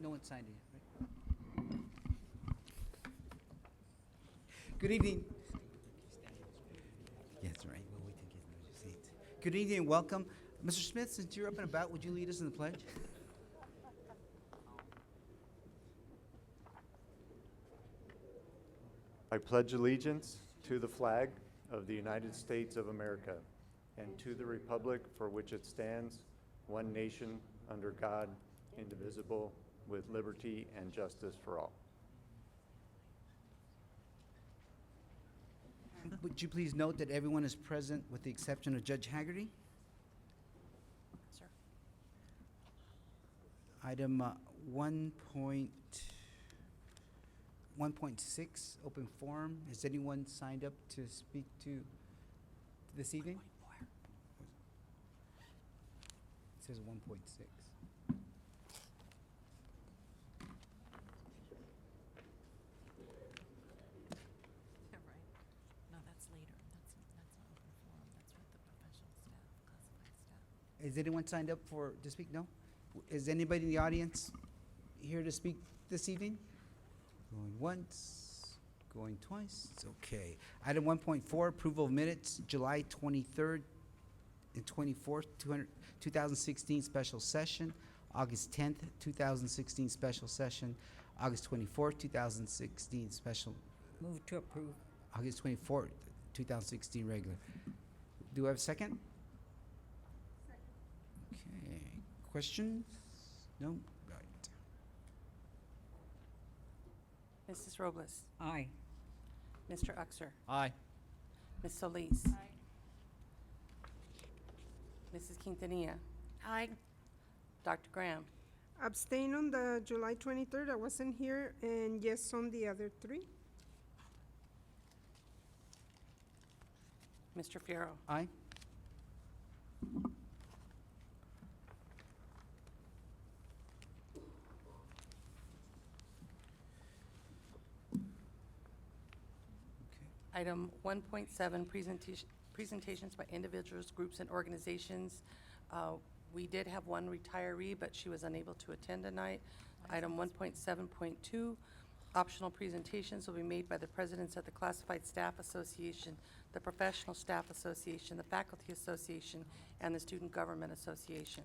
no one signed it, right? Good evening. Yes, right. We'll wait till he gets your seat. Good evening and welcome. Mr. Smith, since you're up and about, would you lead us in the pledge? I pledge allegiance to the flag of the United States of America and to the republic for which it stands, one nation, under God, indivisible, with liberty and justice for all. Would you please note that everyone is present with the exception of Judge Haggerty? Sir. Item 1.6, open forum. Has anyone signed up to speak to this evening? It says 1.6. Yeah, right. No, that's later. That's not open forum. That's with the professional staff, classified staff. Is anyone signed up to speak? No? Is anybody in the audience here to speak this evening? Going once, going twice, it's okay. Item 1.4, approval of minutes, July 23rd and 24th, 2016 special session, August 10th, 2016 special session, August 24th, 2016 special, Move to approve. August 24th, 2016 regular. Do I have a second? Okay, questions? No? Right. Mrs. Robles, Aye. Mr. Uxer, Aye. Ms. Solis. Mrs. Quintanilla. Aye. Dr. Graham. Abstain on the July 23rd, I wasn't here, and yes on the other three. Mr. Fierro. Aye. Item 1.7, presentations by individuals, groups, and organizations. We did have one retiree, but she was unable to attend tonight. Item 1.7.2, optional presentations will be made by the presidents of the Classified Staff Association, the Professional Staff Association, the Faculty Association, and the Student Government Association.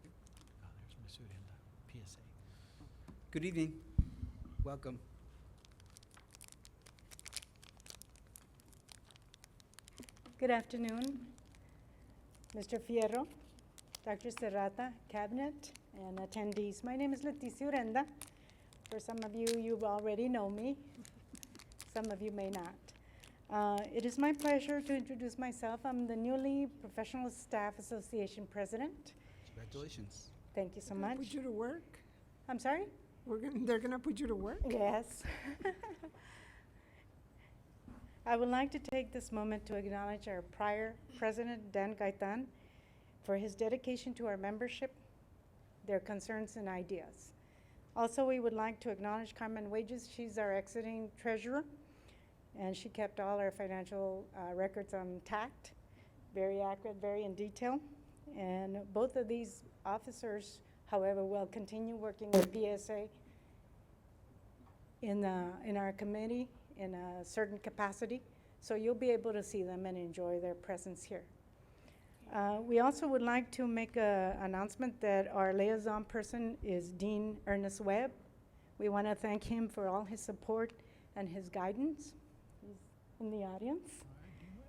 There's Masud and PSA. Good evening. Welcome. Good afternoon, Mr. Fierro, Dr. Serrata, Cabinet, and attendees. My name is Leticia Urenda. For some of you, you already know me. Some of you may not. It is my pleasure to introduce myself. I'm the newly Professional Staff Association President. Congratulations. Thank you so They're gonna much. Put you to work? I'm sorry? They're gonna put you to work? Yes. I would like to take this moment to acknowledge our prior president, Dan Gaitan, for his dedication to our membership, their concerns and ideas. Also, we would like to acknowledge Carmen Wages. She's our exiting treasurer, and she kept all our financial records intact, very accurate, very in detail. And both of these officers, however, will continue working with PSA in our committee in a certain capacity, so you'll be able to see them and enjoy their presence here. We also would like to make an announcement that our liaison person is Dean Ernest Webb. We want to thank him for all his support and his guidance. He's in the audience.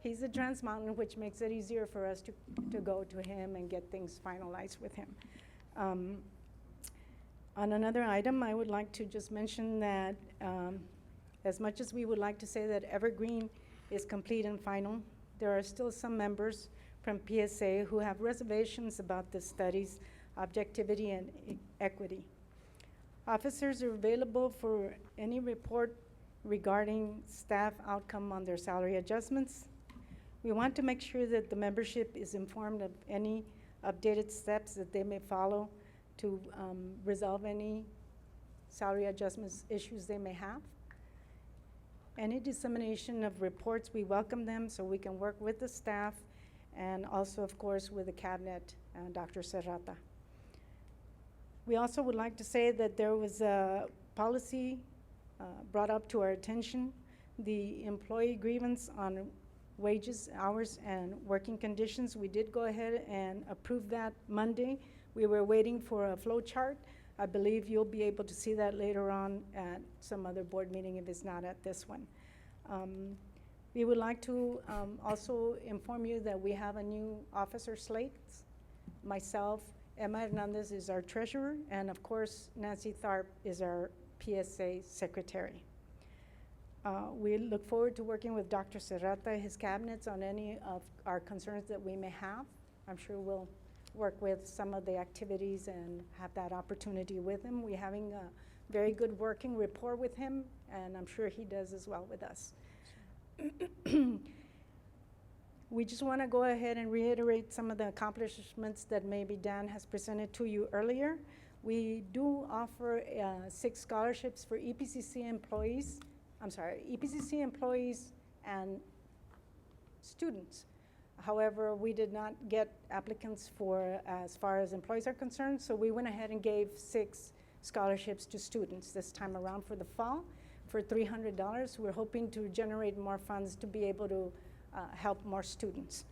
He's a Trans Mountain, which makes it easier for us to go to him and get things finalized with him. On another item, I would like to just mention that as much as we would like to say that Evergreen is complete and final, there are still some members from PSA who have reservations about the study's objectivity and equity. Officers are available for any report regarding staff outcome on their salary adjustments. We want to make sure that the membership is informed of any updated steps that they may follow to resolve any salary adjustments issues they may have. Any dissemination of reports, we welcome them so we can work with the staff and also, of course, with the cabinet Dr. Serrata. We also would like to say that there was a policy brought up to our attention, the employee grievance on wages, hours, and working conditions. We did go ahead and approve that Monday. We were waiting for a flow chart. I believe you'll be able to see that later on at some other board meeting if it's not at this one. We would like to also inform you that we have a new officer slate. Myself, Emma Hernandez is our treasurer, and of course, Nancy Tharp is our PSA secretary. We look forward to working with Dr. Serrata, his cabinets, on any of our concerns that we may have. I'm sure we'll work with some of the activities and have that opportunity with him. We're having a very good working rapport with him, and I'm sure he does as well with us. We just want to go ahead and reiterate some of the accomplishments that maybe Dan has presented to you earlier. We do offer 6 scholarships for EPCC employees. EPCC employees and students. However, we did not get applicants for as far as employees are concerned, so we went ahead and gave 6 scholarships to students this time around for the fall for $300. We're hoping to generate more funds to be able to help more students.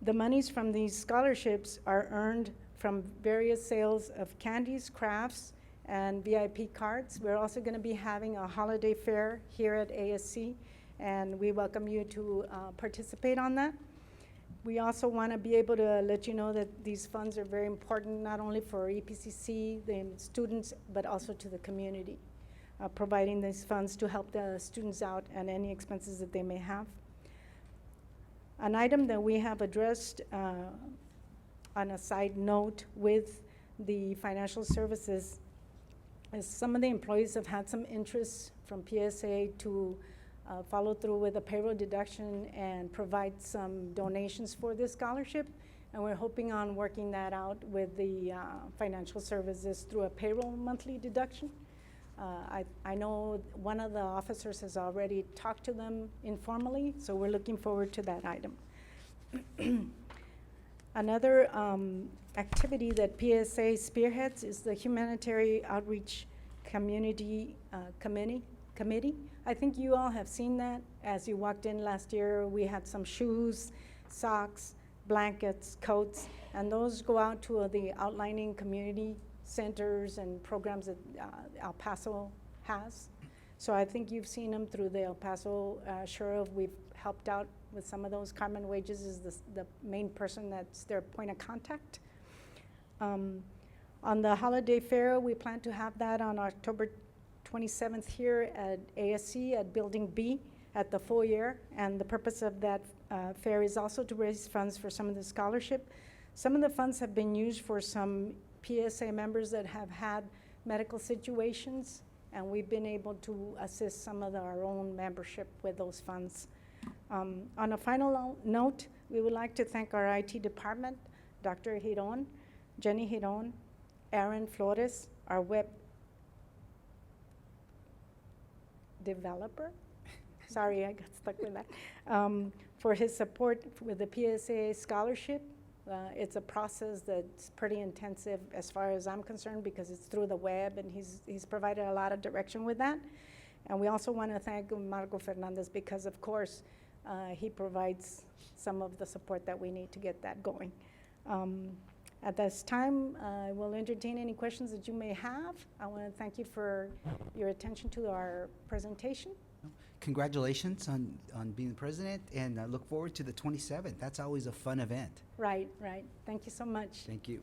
The monies from these scholarships are earned from various sales of candies, crafts, and VIP cards. We're also going to be having a holiday fair here at ASC, and we welcome you to participate on that. We also want to be able to let you know that these funds are very important, not only for EPCC, the students, but also to the community, providing these funds to help the students out and any expenses that they may have. An item that we have addressed on a side note with the financial services is some of the employees have had some interest from PSA to follow through with a payroll deduction and provide some donations for this scholarship. And we're hoping on working that out with the financial services through a payroll monthly deduction. I know one of the officers has already talked to them informally, so we're looking forward to that item. Another activity that PSA spearheads is the Humanitarian Outreach Community Committee. I think you all have seen that. As you walked in last year, we had some shoes, socks, blankets, coats, and those go out to the outlining community centers and programs that El Paso has. So I think you've seen them through the El Paso Sheriff. We've helped out with some of those. Carmen Wages is the main person that's their point of contact. On the holiday fair, we plan to have that on October 27th here at ASC at Building B at the foyer. And the purpose of that fair is also to raise funds for some of the scholarship. Some of the funds have been used for some PSA members that have had medical situations, and we've been able to assist some of our own membership with those funds. On a final note, we would like to thank our IT department, Dr. Giron, Jenny Giron, Aaron Flores, our web developer, sorry, I got stuck with that, for his support with the PSA scholarship. It's a process that's pretty intensive as far as I'm concerned because it's through the web, and he's provided a lot of direction with that. And we also want to thank Marco Fernandez because, of course, he provides some of the support that we need to get that going. At this time, I will entertain any questions that you may have. I want to thank you for your attention to our presentation. Congratulations on being the president, and I look forward to the 27th. That's always a fun event. Right, right. Thank you so much. Thank you.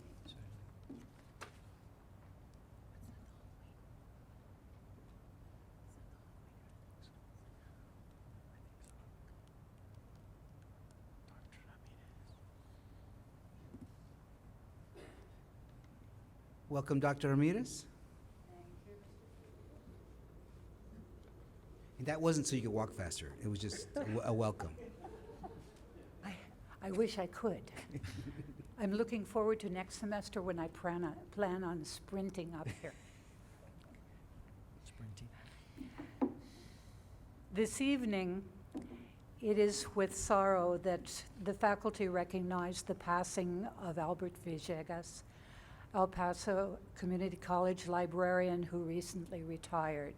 Welcome, Dr. Ramirez. And that wasn't so you could walk faster. It was just a welcome. I wish I could. I'm looking forward to next semester when I plan on sprinting up here. Sprinting. This evening, It is with sorrow that the faculty recognize the passing of Albert Villegas, El Paso Community College librarian who recently retired.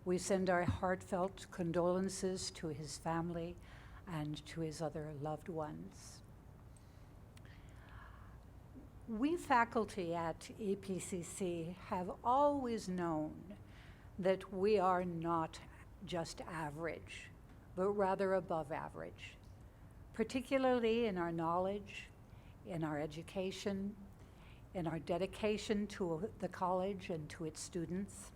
We send our heartfelt condolences to his family and to his other loved ones. We faculty at EPCC have always known that we are not just average, but rather above average, particularly in our knowledge, in our education, in our dedication to the college and to its students.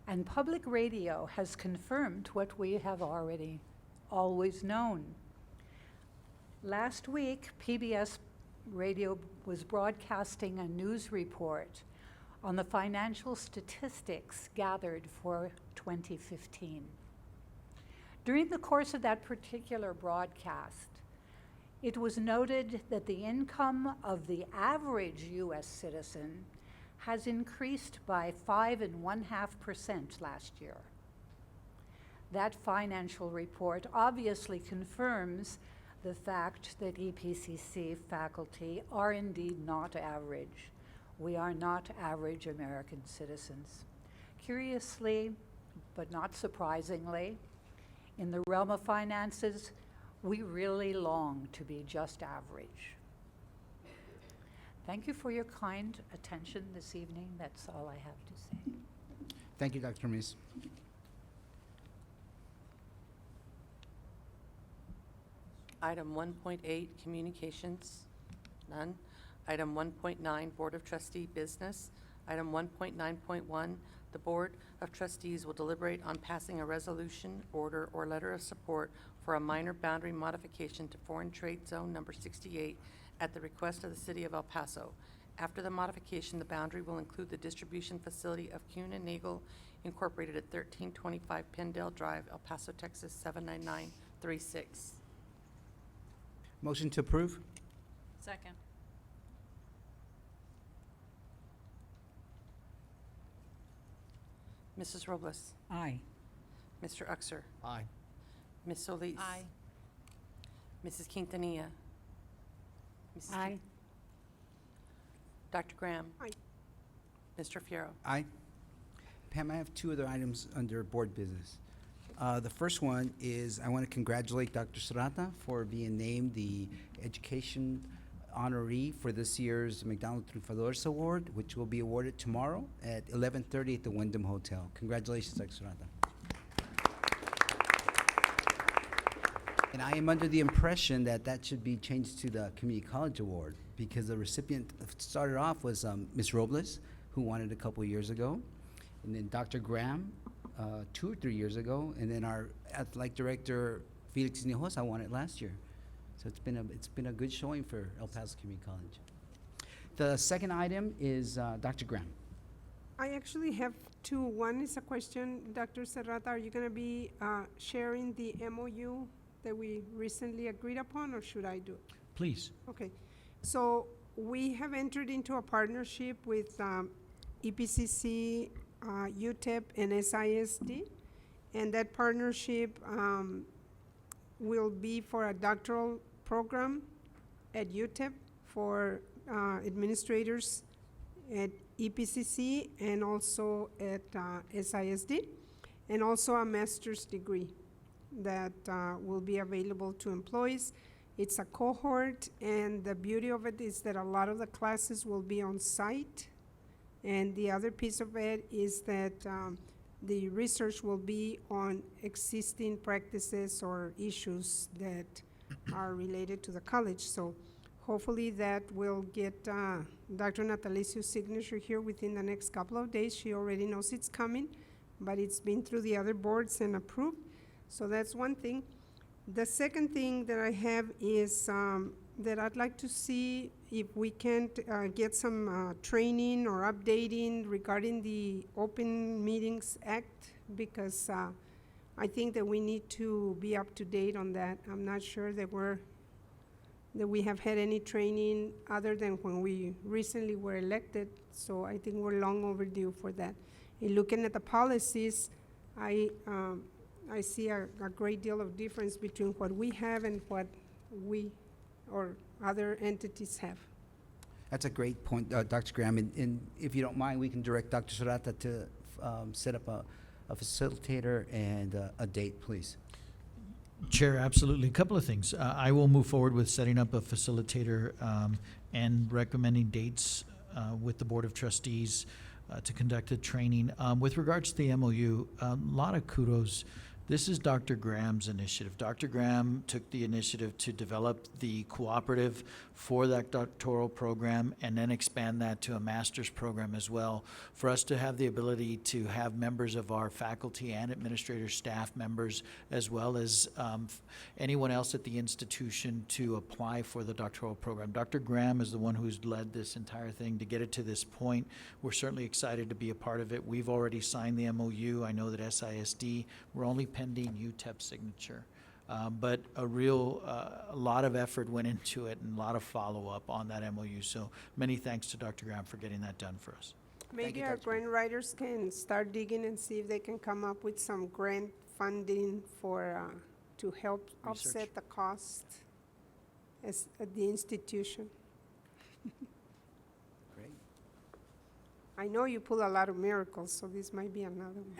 And public radio has confirmed what we have already always known. Last week, PBS Radio was broadcasting a news report on the financial statistics gathered for 2015. During the course of that particular broadcast, it was noted that the income of the average US citizen has increased by 5.5% last year. That financial report obviously confirms the fact that EPCC faculty are indeed not average. We are not average American citizens. Curiously, but not surprisingly, in the realm of finances, we really long to be just average. Thank you for your kind attention this evening. That's all I have to say. Thank you, Dr. Ramirez. Item 1.8, communications, none. Item 1.9, Board of Trustee business. Item 1.9.1, the Board of Trustees will deliberate on passing a resolution, order, or letter of support for a minor boundary modification to Foreign Trade Zone number 68 at the request of the City of El Paso. After the modification, the boundary will include the distribution facility of Kuhn and Nagel Incorporated at 1325 Pendale Drive, El Paso, Texas 79936. Motion to approve? Second. Mrs. Robles, Aye. Mr. Uxer, Aye. Ms. Solis. Aye. Mrs. Quintanilla. Mrs. Aye. Dr. Graham. Aye. Mr. Fierro. Aye. Pam, I have two other items under board business. The first one is I want to congratulate Dr. Serrata for being named the Education honoree for this year's McDonald Triunfadores Award, which will be awarded tomorrow at 11:30 at the Wyndham Hotel. Congratulations, Dr. Serrata. And I am under the impression that that should be changed to the Community College Award because the recipient started off was Ms. Robles, who won it a couple years ago, and then Dr. Graham 2 or 3 years ago, and then our athletic director Felix Hinojosa won it last year. So it's been a good showing for El Paso Community College. The second item is Dr. Graham. I actually have two. One is a question, Dr. Serrata, are you gonna be sharing the MOU that we recently agreed upon, or should I do it? Please. Okay, so we have entered into a partnership with EPCC, UTEP, and SISD, and that partnership will be for a doctoral program at UTEP for administrators at EPCC and also at SISD, and also a master's degree that will be available to employees. It's a cohort, and the beauty of it is that a lot of the classes will be on site. And the other piece of it is that the research will be on existing practices or issues that are related to the college. So hopefully that will get Dr. Nataliciu's signature here within the next couple of days. She already knows it's coming, but it's been through the other boards and approved. So that's one thing. The second thing that I have is that I'd like to see if we can get some training or updating regarding the Open Meetings Act, because I think that we need to be up to date on that. I'm not sure that we have had any training other than when we recently were elected, so I think we're long overdue for that. In looking at the policies, I I see a great deal of difference between what we have and what we or other entities have. That's a great point, Dr. Graham, and if you don't mind, we can direct Dr. Serrata to set up a facilitator and a date, please. Chair, absolutely. A couple of things. I will move forward with setting up a facilitator and recommending dates with the Board of Trustees to conduct a training. With regards to the MOU, a lot of kudos. This is Dr. Graham's initiative. Dr. Graham took the initiative to develop the cooperative for that doctoral program and then expand that to a master's program as well, for us to have the ability to have members of our faculty and administrator staff members, as well as anyone else at the institution, to apply for the doctoral program. Dr. Graham is the one who's led this entire thing to get it to this point. We're certainly excited to be a part of it. We've already signed the MOU. I know that SISD, we're only pending UTEP signature. But a lot of effort went into it and a lot of follow-up on that MOU. So many thanks to Dr. Graham for getting that done for us. Maybe you, our Dr. grant writers can start digging and see if they can come up with some grant funding for, to help offset the cost at the institution. Great. I know you pull a lot of miracles, so this might be another one.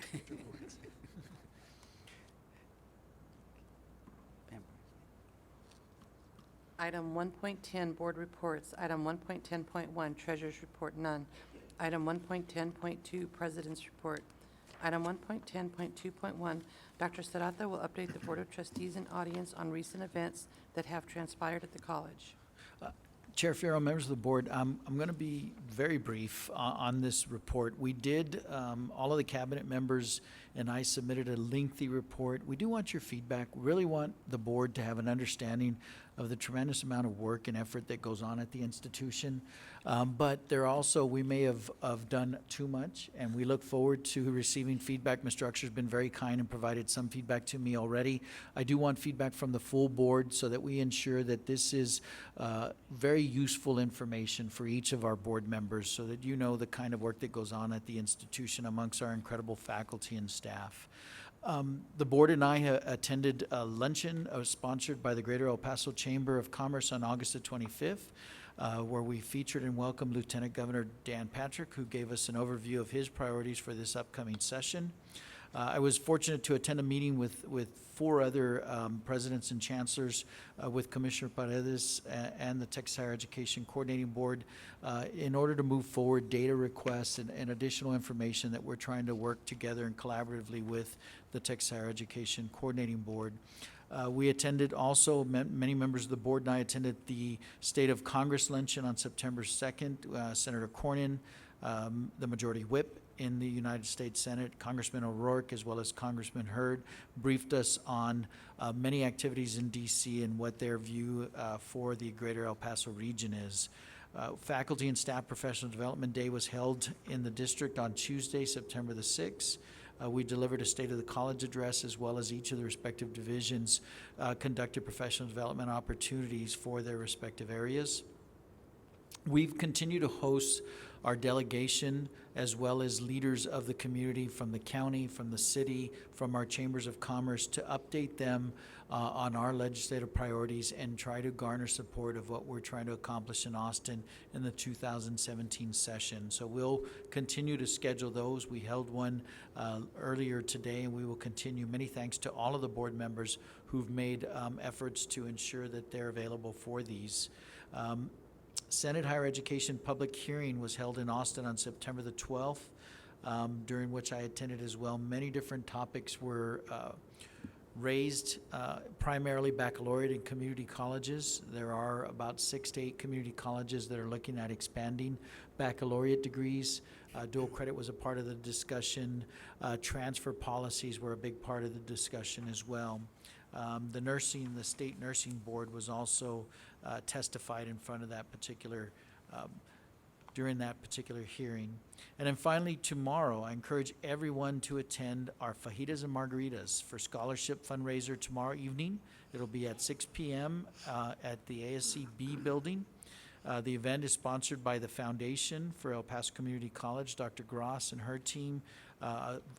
Item 1.10, Board Reports. Item 1.10.1, Treasurer's Report, none. Item 1.10.2, President's Report. Item 1.10.2.1, Dr. Serrata will update the Board of Trustees and audience on recent events that have transpired at the college. Chair Fierro, members of the board, I'm going to be very brief on this report. We did, all of the cabinet members and I submitted a lengthy report. We do want your feedback. We really want the board to have an understanding of the tremendous amount of work and effort that goes on at the institution. But there also, we may have done too much, and we look forward to receiving feedback. Mr. Uxer's been very kind and provided some feedback to me already. I do want feedback from the full board so that we ensure that this is very useful information for each of our board members, so that you know the kind of work that goes on at the institution amongst our incredible faculty and staff. The board and I attended a luncheon sponsored by the Greater El Paso Chamber of Commerce on August the 25th, where we featured and welcomed Lieutenant Governor Dan Patrick, who gave us an overview of his priorities for this upcoming session. I was fortunate to attend a meeting with 4 other presidents and chancellors, with Commissioner Paredes and the Texas Higher Education Coordinating Board, in order to move forward data requests and additional information that we're trying to work together and collaboratively with the Texas Higher Education Coordinating Board. We attended also, many members of the board and I attended the State of Congress luncheon on September 2nd. Senator Cornyn, the Majority Whip in the United States Senate, Congressman O'Rourke, as well as Congressman Hurd, briefed us on many activities in DC and what their view for the Greater El Paso region is. Faculty and Staff Professional Development Day was held in the district on Tuesday, September the 6th. We delivered a State of the College address, as well as each of the respective divisions conducted professional development opportunities for their respective areas. We've continued to host our delegation, as well as leaders of the community from the county, from the city, from our chambers of commerce, to update them on our legislative priorities and try to garner support of what we're trying to accomplish in Austin in the 2017 session. So we'll continue to schedule those. We held one earlier today, and we will continue. Many thanks to all of the board members who've made efforts to ensure that they're available for these. Senate Higher Education public hearing was held in Austin on September the 12th, during which I attended as well. Many different topics were raised, primarily baccalaureate and community colleges. There are about 6 to 8 community colleges that are looking at expanding baccalaureate degrees. Dual credit was a part of the discussion. Transfer policies were a big part of the discussion as well. The state nursing board was also testified in front of that particular, during that particular hearing. And then finally, tomorrow, I encourage everyone to attend our Fajitas and Margaritas for Scholarship fundraiser tomorrow evening. It'll be at 6 p.m. At the ASC B building. The event is sponsored by the Foundation for El Paso Community College. Dr. Gross and her team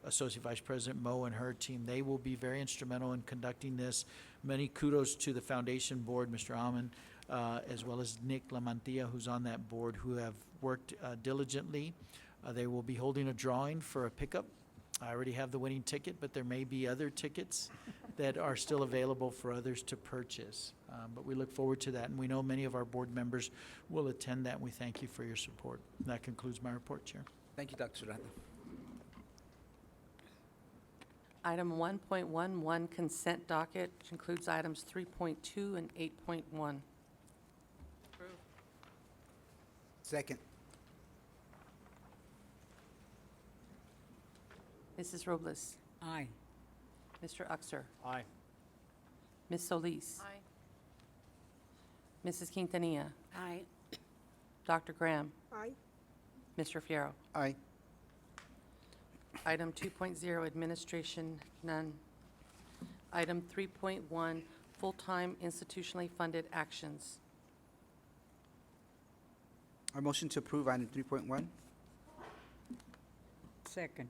Associate Vice President Mo and her team. They will be very instrumental in conducting this. Many kudos to the foundation board, Mr. Alman, as well as Nick Lamantilla, who's on that board, who have worked diligently. They will be holding a drawing for a pickup. I already have the winning ticket, but there may be other tickets that are still available for others to purchase. But we look forward to that, and we know many of our board members will attend that, and we thank you for your support. That concludes my report, Chair. Thank you, Dr. Serrano. Item 1.11, consent docket, which includes items 3.2 and 8.1. Second. Mrs. Robles. Aye. Mr. Uxer. Aye. Ms. Solis. Aye. Mrs. Quintanilla. Aye. Dr. Graham. Aye. Mr. Fierro. Aye. Item 2.0, administration, none. Item 3.1, full-time institutionally funded actions. Our motion to approve item 3.1. Second.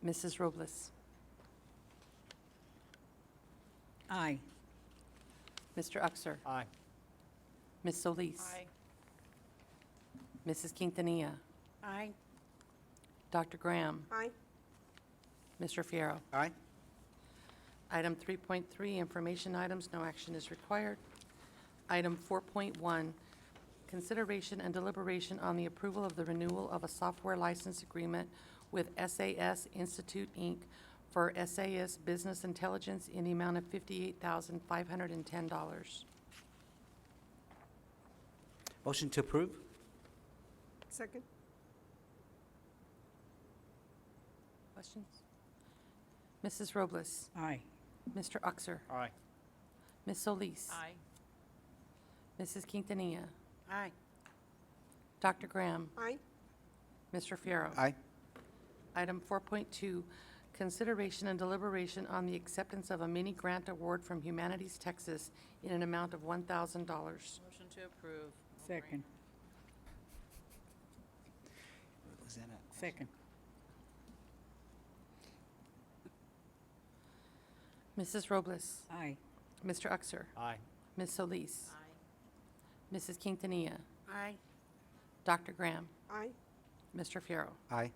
Mrs. Robles. Aye. Mr. Uxer. Aye. Ms. Solis. Mrs. Quintanilla. Aye. Dr. Graham. Aye. Mr. Fierro. Aye. Item 3.3, information items, no action is required. Item 4.1, consideration and deliberation on the approval of the renewal of a software license agreement with SAS Institute, Inc. for SAS Business Intelligence in the amount of $58,510. Motion to approve. Second. Questions? Mrs. Robles. Aye. Mr. Uxer. Aye. Ms. Solis. Aye. Mrs. Quintanilla. Aye. Dr. Graham. Aye. Mr. Fierro. Aye. Item 4.2, consideration and deliberation on the acceptance of a mini grant award from Humanities Texas in an amount of $1,000. Motion to approve. Second. Was that a- Second. Mrs. Robles. Aye. Mr. Uxer. Aye. Ms. Solis. Aye. Mrs. Quintanilla. Aye. Dr. Graham. Aye. Mr. Fierro. Aye.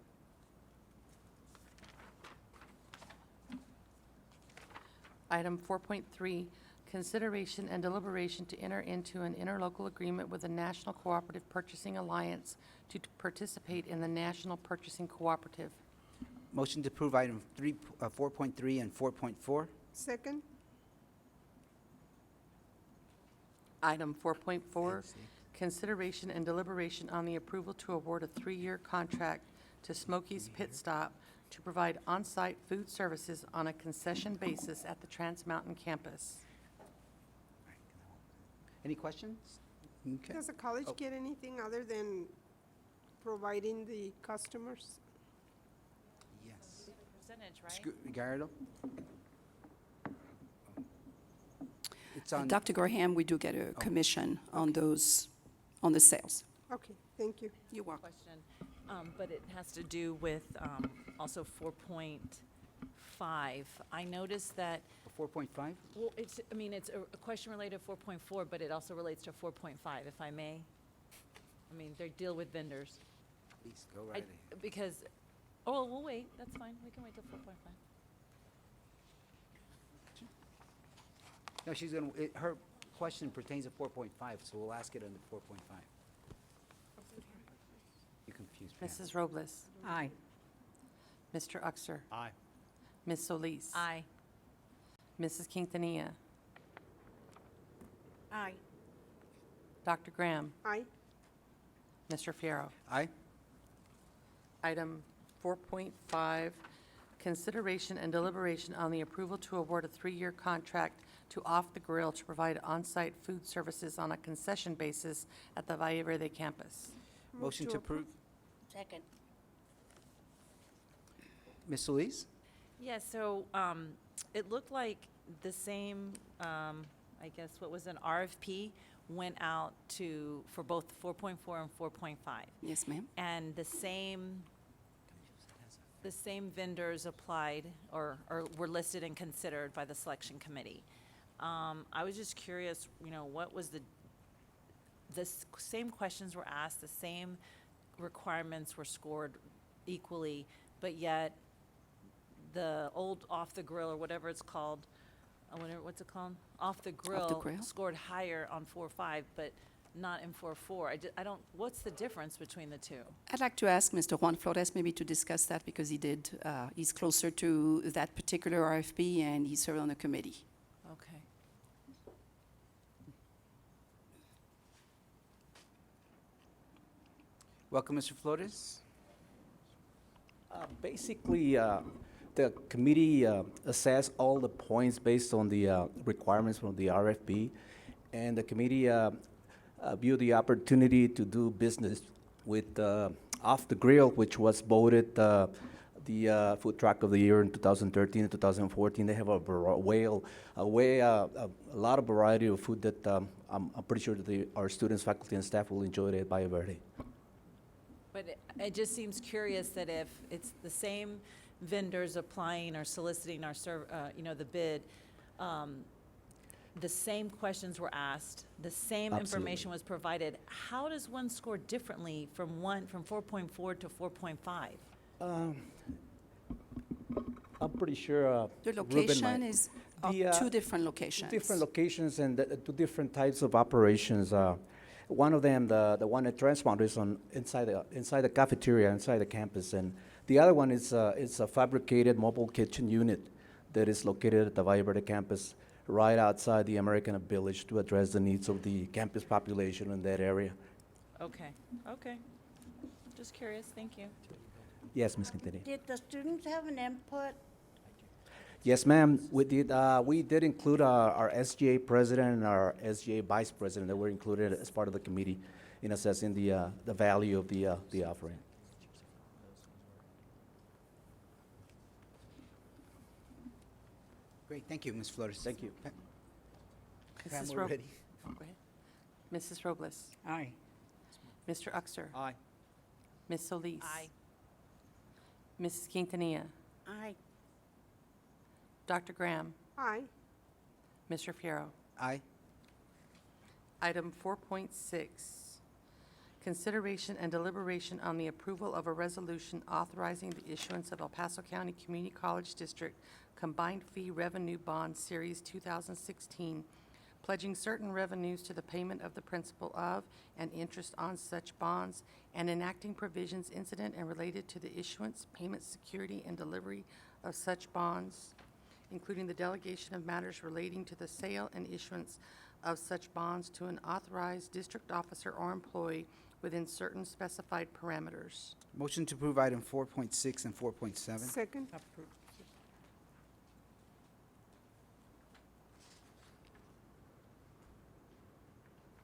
Item 4.3, consideration and deliberation to enter into an interlocal agreement with the National Cooperative Purchasing Alliance to participate in the National Purchasing Cooperative. Motion to approve item 4.3 and 4.4. Second. Item 4.4, consideration and deliberation on the approval to award a 3-year contract to Smoky's Pit Stop to provide on-site food services on a concession basis at the Trans Mountain campus. Any questions? Okay. Does the college Oh. get anything other than providing the customers? Yes. Percentage, right? Gallardo? It's on. Dr. Graham, we do get a commission on those, on the sales. Okay, thank you. You're welcome. Question, but it has to do with also 4.5. I noticed that, 4.5? well, it's, I mean, it's a question related to 4.4, but it also relates to 4.5, if I may. I mean, they deal with vendors. Please, go I- right ahead. Because, oh, we'll wait, that's fine, we can wait till 4.5. No, she's gonna, her question pertains to 4.5, so we'll ask it under 4.5. You confused Pam. Mrs. Robles. Aye. Mr. Uxer. Aye. Ms. Solis. Aye. Mrs. Quintanilla. Aye. Dr. Graham. Aye. Mr. Fierro. Aye. Item 4.5, consideration and deliberation on the approval to award a 3-year contract to Off the Grill to provide on-site food services on a concession basis at the Valle Verde campus. Motion to approve. Second. Ms. Solis? Yeah, so it looked like the same, I guess, what was an RFP went out for both 4.4 and 4.5. Yes, ma'am. And the same vendors applied or were listed and considered by the selection committee. I was just curious, what was the same questions were asked, the same requirements were scored equally, but yet the old off the grill or whatever it's called, what's it called? Off the grill scored higher on 4.5, but not in 4.4. I don't, what's the difference between the two? I'd like to ask Mr. Juan Flores maybe to discuss that because he's closer to that particular RFP and he served on the committee. Okay. Welcome, Mr. Flores. Basically, the committee assessed all the points based on the requirements from the RFP, and the committee viewed the opportunity to do business with Off the Grill, which was voted the food truck of the year in 2013 and 2014. They have a lot of variety of food that I'm pretty sure that our students, faculty, and staff will enjoy it at Valle Verde. But it just seems curious that if it's the same vendors applying or soliciting our the bid, the same questions were asked, the same information was provided. How does one score differently from 4.4 to 4.5? I'm pretty sure. The Ruben location might- is The, two different locations. Different locations and two different types of operations. One of them, the one at Transmont, is inside the cafeteria, inside the campus, and the other one is it's a fabricated mobile kitchen unit that is located at the Valle Verde campus, right outside the American Village, to address the needs of the campus population in that area. Okay. Just curious, thank you. Yes, Ms. Quintanilla. Did the students have an input? Yes, ma'am. We did include our SGA president and our SGA vice president that were included as part of the committee in assessing the value of the offering. Great, thank you, Ms. Flores. Thank you. Pam, Mrs. we're Ro- ready. Oh, go ahead. Mrs. Robles. Aye. Mr. Uxer. Aye. Ms. Solis. Aye. Mrs. Quintanilla. Aye. Dr. Graham. Aye. Mr. Fierro. Aye. Item 4.6, consideration and deliberation on the approval of a resolution authorizing the issuance of El Paso County Community College District Combined Fee Revenue Bond Series 2016, pledging certain revenues to the payment of the principal of and interest on such bonds, and enacting provisions incident and related to the issuance, payment, security, and delivery of such bonds, including the delegation of matters relating to the sale and issuance of such bonds to an authorized district officer or employee within certain specified parameters. Motion to approve item 4.6 and 4.7. Second.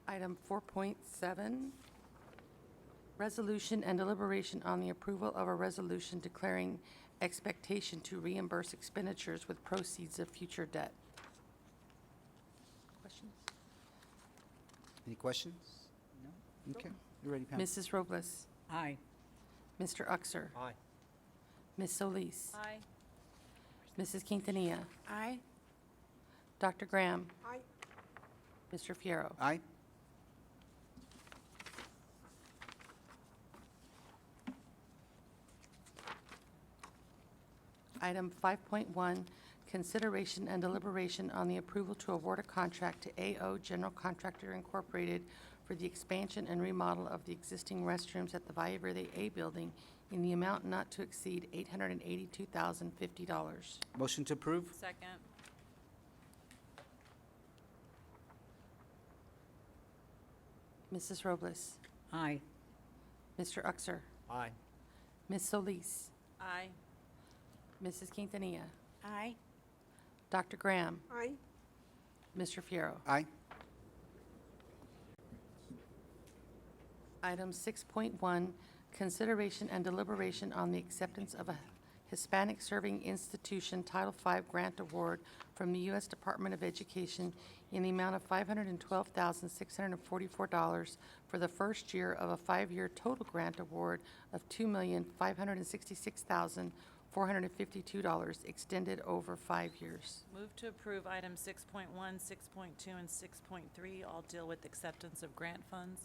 Item 4.7, resolution and deliberation on the approval of a resolution declaring expectation to reimburse expenditures with proceeds of future debt. Questions? Any questions? No? Okay, you're ready, Pam. Mrs. Robles. Aye. Mr. Uxer. Aye. Ms. Solis. Aye. Mrs. Quintanilla. Aye. Dr. Graham. Aye. Mr. Fierro. Aye. Item 5.1, consideration and deliberation on the approval to award a contract to AO General Contractor Incorporated for the expansion and remodel of the existing restrooms at the Valle Verde A building in the amount not to exceed $882,050. Motion to approve? Second. Mrs. Robles. Aye. Mr. Uxer. Aye. Ms. Solis. Aye. Mrs. Quintanilla. Aye. Dr. Graham. Aye. Mr. Fierro. Aye. Item 6.1, consideration and deliberation on the acceptance of a Hispanic Serving Institution Title V Grant Award from the U.S. Department of Education in the amount of $512,644 for the first year of a 5-year total grant award of $2,566,452 extended over 5 years. Move to approve items 6.1, 6.2, and 6.3, all deal with acceptance of grant funds.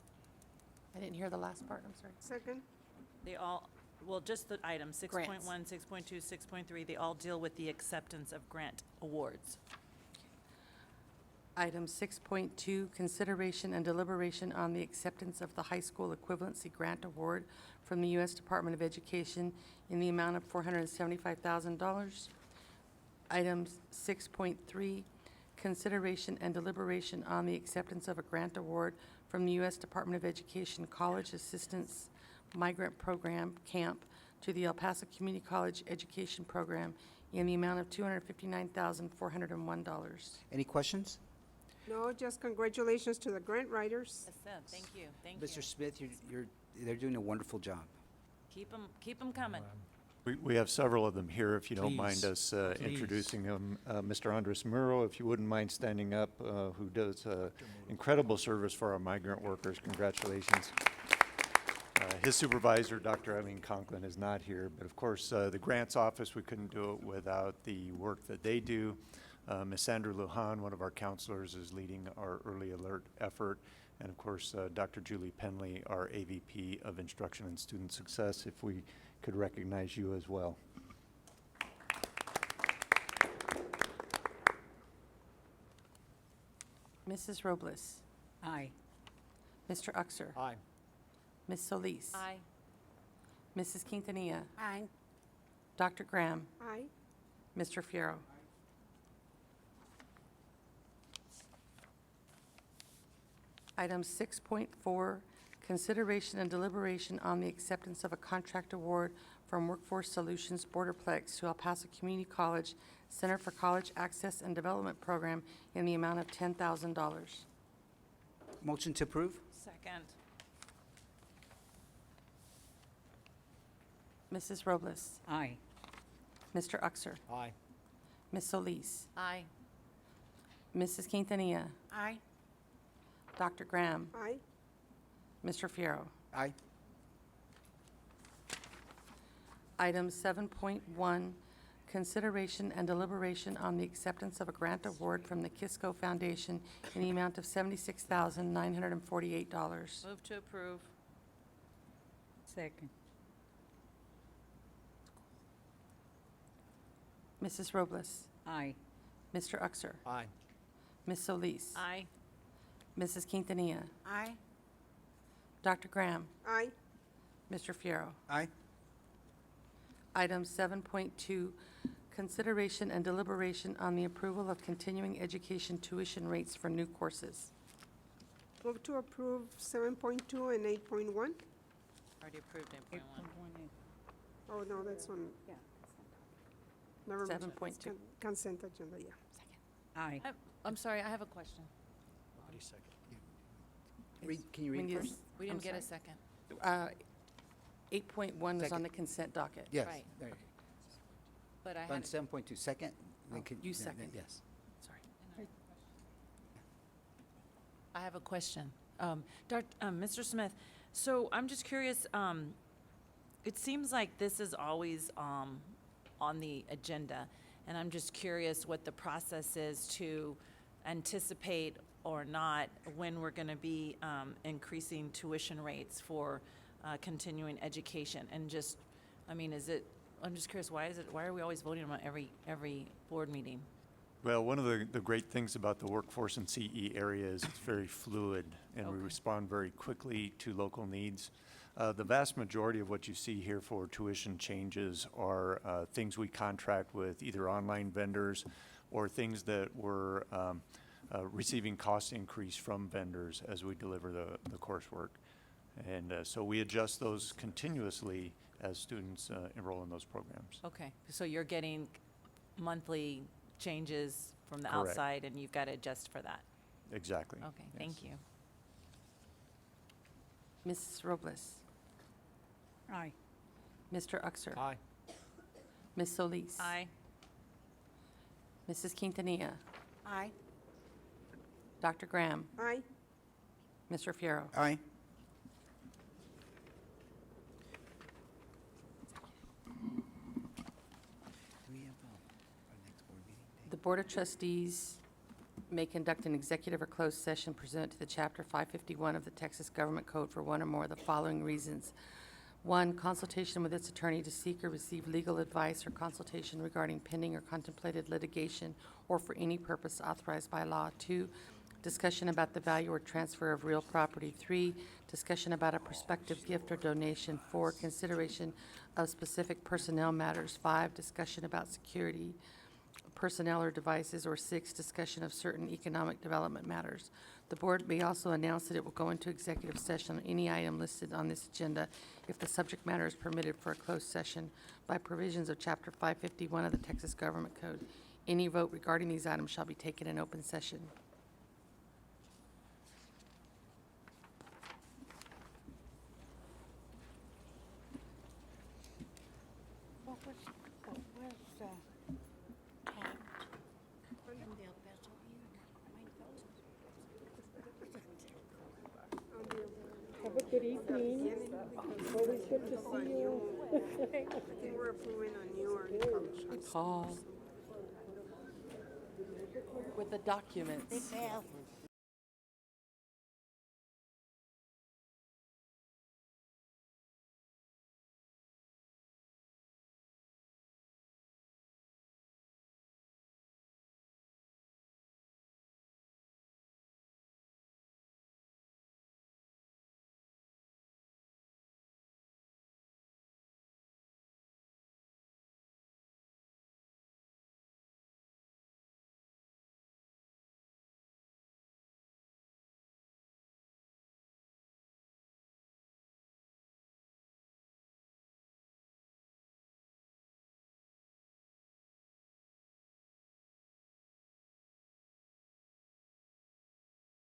I didn't hear the last part, I'm sorry. Second? They all, well, just the items, 6.1, Grants. 6.2, 6.3, they all deal with the acceptance of grant awards. Item 6.2, consideration and deliberation on the acceptance of the high school equivalency grant award from the U.S. Department of Education in the amount of $475,000. Item 6.3, consideration and deliberation on the acceptance of a grant award from the U.S. Department of Education College Assistance Migrant Program Camp to the El Paso Community College Education Program in the amount of $259,401. Any questions? No, just congratulations to the grant writers. Yes, sir. Thank you, thank you. Mr. Smith, they're doing a wonderful job. Keep them coming. We have several of them here, if you don't mind Please, us please. introducing them. Mr. Andres Muro, if you wouldn't mind standing up, who does incredible service for our migrant workers. Congratulations. His supervisor, Dr. Eileen Conklin, is not here, but of course, the grants office, we couldn't do it without the work that they do. Ms. Sandra Lujan, one of our counselors, is leading our early alert effort. And of course, Dr. Julie Penley, our AVP of Instruction and Student Success, if we could recognize you as well. Mrs. Robles. Aye. Mr. Uxer. Aye. Ms. Solis. Aye. Mrs. Quintanilla. Aye. Dr. Graham. Aye. Mr. Fierro. Item 6.4, consideration and deliberation on the acceptance of a contract award from Workforce Solutions Borderplex to El Paso Community College Center for College Access and Development Program in the amount of $10,000. Motion to approve? Second. Mrs. Robles. Aye. Mr. Uxer. Aye. Ms. Solis. Aye. Mrs. Quintanilla. Aye. Dr. Graham. Aye. Mr. Fierro. Aye. Item 7.1, consideration and deliberation on the acceptance of a grant award from the Kisco Foundation in the amount of $76,948. Move to approve. Second. Mrs. Robles. Aye. Mr. Uxer. Aye. Ms. Solis. Aye. Mrs. Quintanilla. Aye. Dr. Graham. Aye. Mr. Fierro. Aye. Item 7.2, consideration and deliberation on the approval of continuing education tuition rates for new courses. Move to approve 7.2 and 8.1. Already approved 8.1. Oh, no, that's on, Yeah. never mind. 7.2. Consent agenda, yeah. Aye. I'm sorry, I have a question. Body second. Can you We read need a first? s- We I'm didn't get a sorry. second. 8.1 is on Second. the consent docket. Yes. Right. There you But I go. On had, 7.2, second? then Oh, can- you then- then- seconded. Yes. Sorry. I have a question. Mr. Smith, so I'm just curious, it seems like this is always on the agenda, and I'm just curious what the process is to anticipate or not when we're going to be increasing tuition rates for continuing education. And just, I mean, I'm just curious, why are we always voting on every board meeting? Well, one of the great things about the workforce in CE area is it's very fluid, and we Okay. respond very quickly to local needs. The vast majority of what you see here for tuition changes are things we contract with either online vendors or things that we're receiving cost increase from vendors as we deliver the coursework. And so we adjust those continuously as students enroll in those programs. Okay, so you're getting monthly changes from the Correct. outside, and you've got to adjust for that? Exactly. Okay, Yes. thank you. Mrs. Robles. Aye. Mr. Uxer. Aye. Ms. Solis? Aye. Mrs. Quintanilla? Aye. Dr. Graham? Aye. Mr. Fierro? Aye. The Board of Trustees may conduct an executive or closed session pursuant to the Chapter 551 of the Texas Government Code for one or more of the following reasons. One, consultation with its attorney to seek or receive legal advice or consultation regarding pending or contemplated litigation or for any purpose authorized by law. Two, discussion about the value or transfer of real property. Three, discussion about a prospective gift or donation. Four, consideration of specific personnel matters. Five, discussion about security, personnel or devices. Or six, discussion of certain economic development matters. The board may also announce that it will go into executive session on any item listed on this agenda if the subject matter is permitted for a closed session by provisions of Chapter 551 of the Texas Government Code. Any vote regarding these items shall be taken in open session. Where's the cat? And they'll pass over you. Have a good evening. Always good to see you. I think we're approving a new or Call with the documents. They pass.